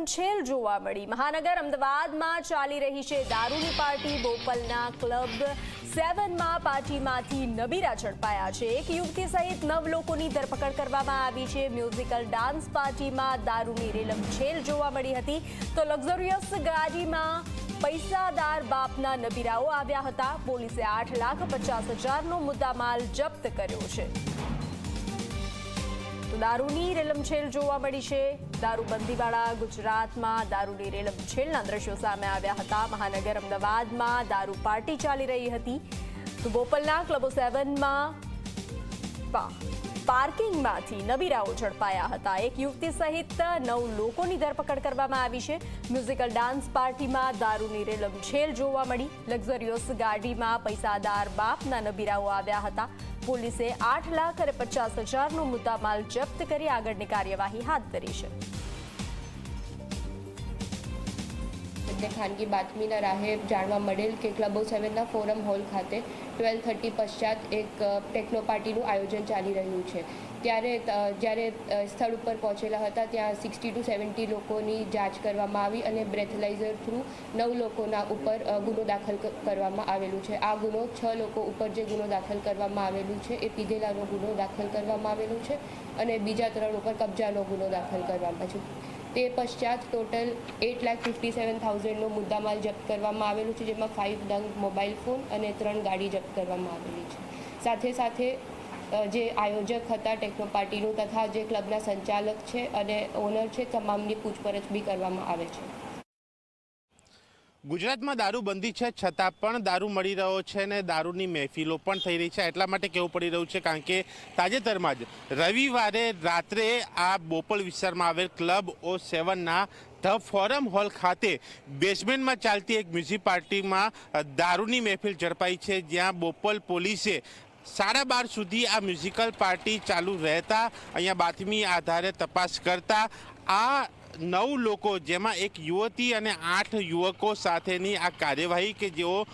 રેલમછેલ જોવા મળી। મહાનગર અમદાવાદમાં ચાલી રહી છે દારૂની પાર્ટી। બોપલના ક્લબ 7માં પાર્ટીમાંથી નબીરા ઝડપાયા છે। એક યુવતી સહિત 9 લોકોની ધરપકડ કરવામાં આવી છે। મ્યુઝિકલ ડાન્સ પાર્ટીમાં દારૂની રેલમછેલ જોવા મળી હતી તો લક્ઝરિયસ ગાડીમાં પૈસાદાર બાપના નબીરાઓ આવ્યા હતા। પોલીસે 8,50,000નો મુદ્દામાલ જપ્ત કર્યો છે। તો દારૂની રેલમછેલ જોવા મળી છે। દારૂબંધીવાળા ગુજરાતમાં દારૂની રેલમછેલના દ્રશ્યો સામે આવ્યા હતા। મહાનગર અમદાવાદમાં દારૂ પાર્ટી ચાલી રહી હતી તો બોપલના ક્લબો 7માં પાર્કિંગમાંથી નબીરાઓ ઝડપાયા હતા। એક યુવતી સહિત 9 લોકોની ધરપકડ કરવામાં આવી છે। મ્યુઝિકલ ડાન્સ પાર્ટીમાં દારૂની રેલમછેલ જોવા મળી। લક્ઝરિયસ ગાડીમાં પૈસાદાર બાપના નબીરાઓ આવ્યા હતા। પોલીસે 8,50,000નો મુદ્દામાલ જપ્ત કરી આગળની કાર્યવાહી હાથ ધરી છે। ખાનગી બાતમીના રાહે જાણવા મળેલ કે ક્લબો 7ના ફોરમ હોલ ખાતે 12:30 પશ્ચાત એક ટેકનો પાર્ટીનું આયોજન ચાલી રહ્યું છે। ત્યારે જ્યારે સ્થળ ઉપર પહોંચેલા હતા ત્યાં 60 to 70 લોકોની જાંચ કરવામાં આવી અને બ્રેથલાઇઝર થ્રુ 9 લોકોના ઉપર ગુનો દાખલ કરવામાં આવેલું છે। આ ગુનો 6 લોકો ઉપર જે ગુનો દાખલ કરવામાં આવેલું છે એ પીધેલાનો ગુનો દાખલ કરવામાં આવેલું છે અને બીજા 3 ઉપર કબજાનો ગુનો દાખલ કરવામાં છે। તે પશ્ચાત ટોટલ 8,57,000નો મુદ્દામાલ જપ્ત કરવામાં આવેલું છે, જેમાં 5 નંગ મોબાઈલ ફોન અને 3 ગાડી જપ્ત કરવામાં આવેલી છે। સાથે સાથે જે આયોજક હતા ટેકનો પાર્ટીનું તથા જે ક્લબના સંચાલક છે અને ઓનર છે તમામની પૂછપરછ બી કરવામાં આવે છે। ગુજરાતમાં દારૂબંધી છે છતાં પણ દારૂ મળી રહ્યો છે ને દારૂની મહેફિલો પણ થઈ રહી છે। એટલા માટે કહેવું પડી રહ્યું છે કારણ કે તાજેતરમાં જ રવિવારે રાત્રે આ બોપલ વિસ્તારમાં આવેલ ક્લબ O7ના ધ ફોરમ હોલ ખાતે બેસમેન્ટમાં ચાલતી એક મ્યુઝિક પાર્ટીમાં દારૂની મહેફિલ ઝડપાઈ છે, જ્યાં બોપલ પોલીસે 12:30 સુધી આ મ્યુઝિકલ પાર્ટી ચાલુ રહેતા અહીંયા બાતમી આધારે તપાસ કરતા આ 9 લોકો જેમાં એક યુવતી અને 8 યુવકો સાથેની આ કાર્યવાહી કે જેઓ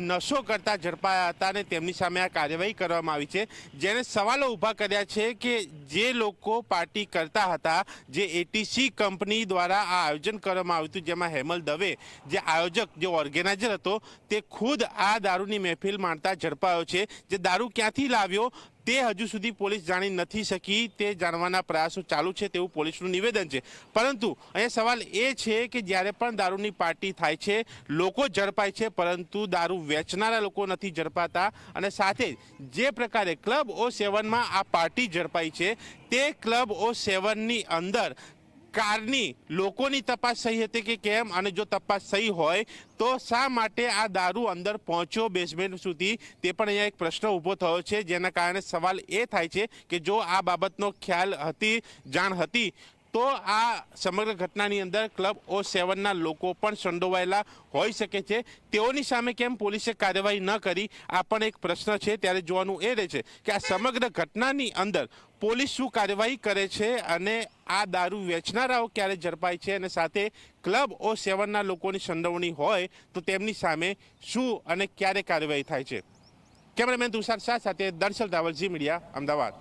નશો કરતા ઝડપાયા હતા અને તેમની સામે આ કાર્યવાહી કરવામાં આવી છે। જેને સવાલો ઊભા કર્યા છે કે જે લોકો પાર્ટી કરતા હતા, જે ATC કંપની દ્વારા આ આયોજન કરવામાં આવ્યું હતું, જેમાં હેમલ દવે જે આયોજક જે ઓર્ગેનાઇઝર હતો તે ખુદ આ દારૂની મહેફિલ માણતા ઝડપાયો છે। જે દારૂ ક્યાંથી લાવ્યો તે હજુ સુધી પોલીસ જાણી નથી શકી, તે જાણવાના પ્રયાસો ચાલુ છે તેવું પોલીસનું નિવેદન છે। પરંતુ અહીંયા સવાલ એ છે કે જ્યારે પણ દારૂની પાર્ટી થાય છે લોકો ઝડપાય છે પરંતુ દારૂ વેચનારા લોકો નથી ઝડપાતા અને સાથે જે પ્રકારે ક્લબ O7માં આ પાર્ટી ઝડપાઈ છે તે ક્લબ O7ની અંદર કારની લોકોની તપાસ સહી હતી કે કેમ, અને જો તપાસ સહી હોય તો શા માટે આ દારૂ અંદર પહોંચ્યો બેઝમેન્ટ સુધી, તે પણ અહીંયા એક પ્રશ્ન ઊભો થયો છે। જેના કારણે સવાલ એ થાય છે કે જો આ બાબતનો ખ્યાલ હતી, જાણ હતી તો આ સમગ્ર ઘટનાની અંદર ક્લબ O7ના લોકો પણ સંડોવાયેલા હોઈ શકે છે। તેઓની સામે કેમ પોલીસે કાર્યવાહી ન કરી, આ પણ એક પ્રશ્ન છે। ત્યારે જોવાનું એ રહે છે કે આ સમગ્ર ઘટનાની અંદર પોલીસ શું કાર્યવાહી કરે છે અને આ દારૂ વેચનારાઓ ક્યારે ઝડપાય છે અને સાથે ક્લબ O7ના લોકોની સંડોવણી હોય તો તેમની સામે શું અને ક્યારે કાર્યવાહી થાય છે। કેમેરામેન તુષાર શાહ સાથે દર્શલ રાવલ, ઝી મીડિયા, અમદાવાદ।